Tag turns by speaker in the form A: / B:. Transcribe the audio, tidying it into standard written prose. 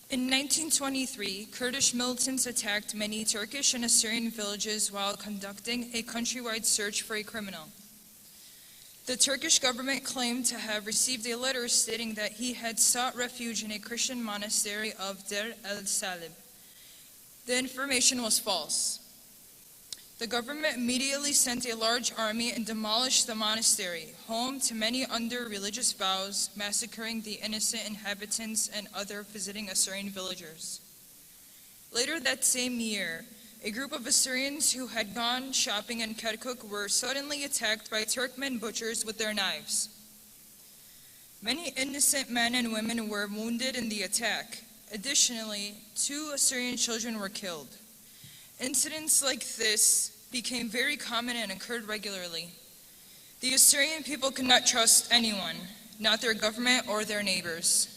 A: In 1923, Kurdish militants attacked many Turkish and Assyrian villages while conducting a countrywide search for a criminal. The Turkish government claimed to have received a letter stating that he had sought refuge in a Christian monastery of Deir el-Salib. The information was false. The government immediately sent a large army and demolished the monastery, home to many under religious vows, massacring the innocent inhabitants and other visiting Assyrian villagers. Later that same year, a group of Assyrians who had gone shopping in Kirkuk were suddenly attacked by Turkmen butchers with their knives. Many innocent men and women were wounded in the attack. Additionally, 2 Assyrian children were killed. Incidents like this became very common and occurred regularly. The Assyrian people could not trust anyone, not their government or their neighbors.